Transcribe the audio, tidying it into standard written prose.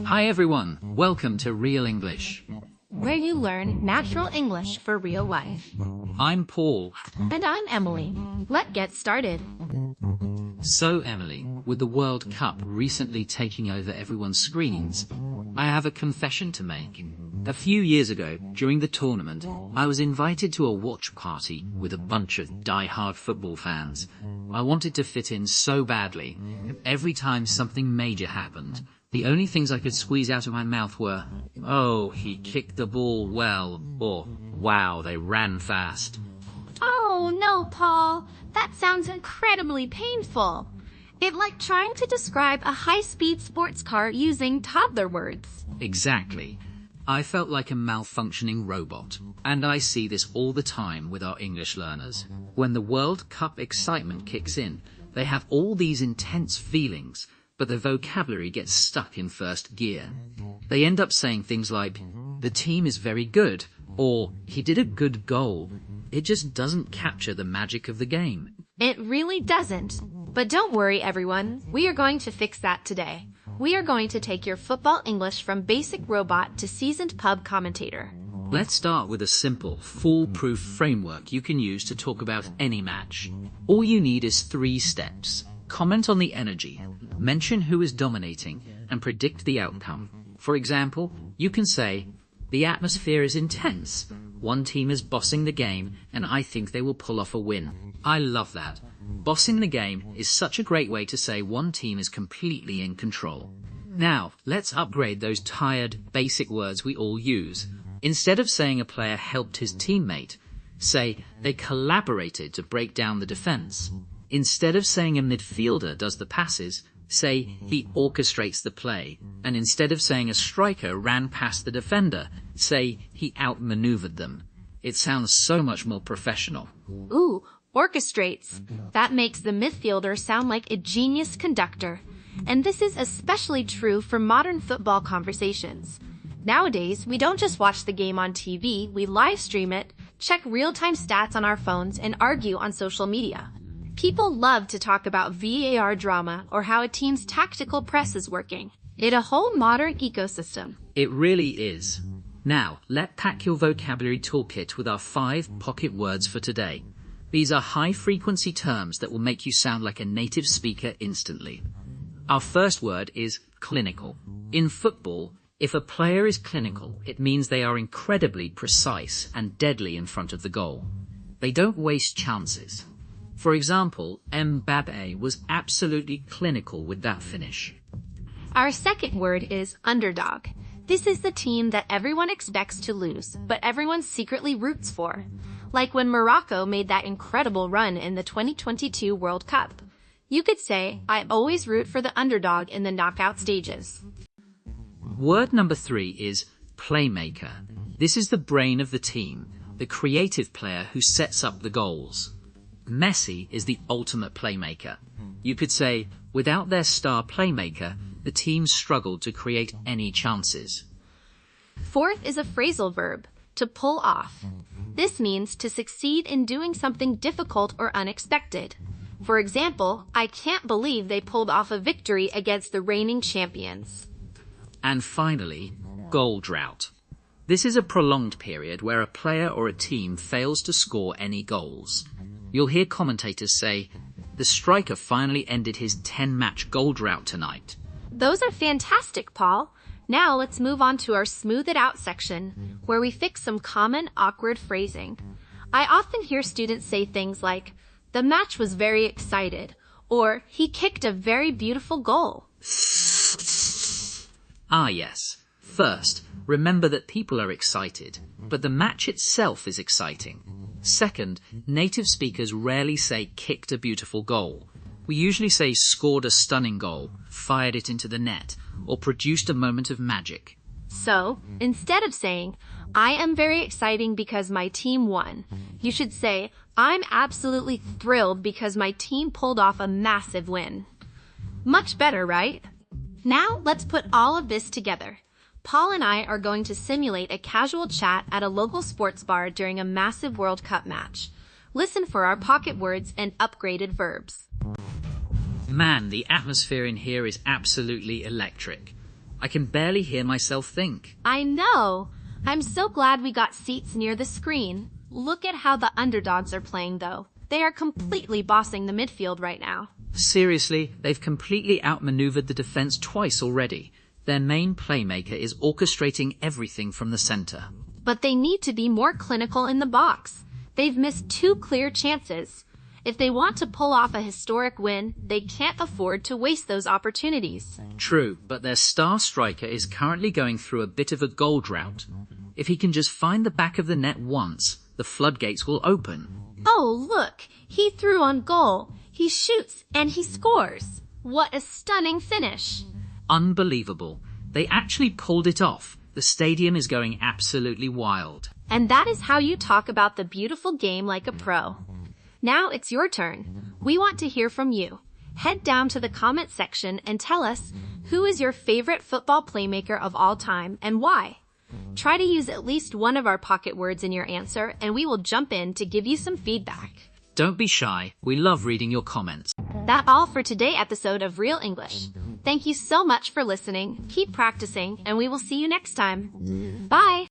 Hi everyone, welcome to Real English. Where you learn natural English for real life. I'm Paul. And I'm Emily. Let's get started. So Emily, with the World Cup recently taking over everyone's screens, I have a confession to make. A few years ago, during the tournament, I was invited to a watch party with a bunch of die-hard football fans. I wanted to fit in so badly. Every time something major happened, the only things I could squeeze out of my mouth were, "Oh, he kicked the ball well," or "Wow, they ran fast." Oh no, Paul. That sounds incredibly painful. It's like trying to describe a high-speed sports car using toddler words. Exactly. I felt like a malfunctioning robot, and I see this all the time with our English learners. When the World Cup excitement kicks in, they have all these intense feelings, but the vocabulary gets stuck in first gear. They end up saying things like, "The team is very good," or "He did a good goal." It just doesn't capture the magic of the game. It really doesn't. But don't worry, everyone. We are going to fix that today. We are going to take your football English from basic robot to seasoned pub commentator. Let's start with a simple, foolproof framework you can use to talk about any match. All you need is 3 steps. Comment on the energy, mention who is dominating, and predict the outcome. For example, you can say, "The atmosphere is intense. One team is bossing the game, and I think they will pull off a win." I love that. Bossing the game is such a great way to say one team is completely in control. Now, let's upgrade those tired, basic words we all use. Instead of saying a player helped his teammate, say they collaborated to break down the defense. Instead of saying a midfielder does the passes, say he orchestrates the play. And instead of saying a striker ran past the defender, say he outmaneuvered them. It sounds so much more professional. Ooh, orchestrates. That makes the midfielder sound like a genius conductor. And this is especially true for modern football conversations. Nowadays, we don't just watch the game on TV, we live stream it, check real-time stats on our phones, and argue on social media. People love to talk about VAR drama or how a team's tactical press is working. It's a whole modern ecosystem. It really is. Now, let's pack your vocabulary toolkit with our 5 pocket words for today. These are high-frequency terms that will make you sound like a native speaker instantly. Our first word is clinical. In football, if a player is clinical, it means they are incredibly precise and deadly in front of the goal. They don't waste chances. For example, Mbappe was absolutely clinical with that finish. Our second word is underdog. This is the team that everyone expects to lose, but everyone secretly roots for. Like when Morocco made that incredible run in the 2022 World Cup. You could say, I always root for the underdog in the knockout stages. Word number 3 is playmaker. This is the brain of the team, the creative player who sets up the goals. Messi is the ultimate playmaker. You could say, without their star playmaker, the team struggled to create any chances. Fourth is a phrasal verb, to pull off. This means to succeed in doing something difficult or unexpected. For example, I can't believe they pulled off a victory against the reigning champions. And finally, goal drought. This is a prolonged period where a player or a team fails to score any goals. You'll hear commentators say, "The striker finally ended his 10-match goal drought tonight." Those are fantastic, Paul. Now let's move on to our Smooth It Out section, where we fix some common awkward phrasing. I often hear students say things like, "The match was very excited," or "He kicked a very beautiful goal." Ah yes. First, remember that people are excited, but the match itself is exciting. Second, native speakers rarely say kicked a beautiful goal. We usually say scored a stunning goal, fired it into the net, or produced a moment of magic. So, instead of saying, "I am very exciting because my team won," you should say, "I'm absolutely thrilled because my team pulled off a massive win." Much better, right? Now, let's put all of this together. Paul and I are going to simulate a casual chat at a local sports bar during a massive World Cup match. Listen for our pocket words and upgraded verbs. Man, the atmosphere in here is absolutely electric. I can barely hear myself think. I know. I'm so glad we got seats near the screen. Look at how the underdogs are playing, though. They are completely bossing the midfield right now. Seriously, they've completely outmaneuvered the defense twice already. Their main playmaker is orchestrating everything from the center. But they need to be more clinical in the box. They've missed 2 clear chances. If they want to pull off a historic win, they can't afford to waste those opportunities. True, but their star striker is currently going through a bit of a goal drought. If he can just find the back of the net once, the floodgates will open. Oh, look! He threw on goal. He shoots and he scores. What a stunning finish. Unbelievable. They actually pulled it off. The stadium is going absolutely wild. And that is how you talk about the beautiful game like a pro. Now it's your turn. We want to hear from you. Head down to the comment section and tell us who is your favorite football playmaker of all time and why. Try to use at least one of our pocket words in your answer and we will jump in to give you some feedback. Don't be shy. We love reading your comments. That's all for today's episode of Real English. Thank you so much for listening. Keep practicing and we will see you next time. Bye!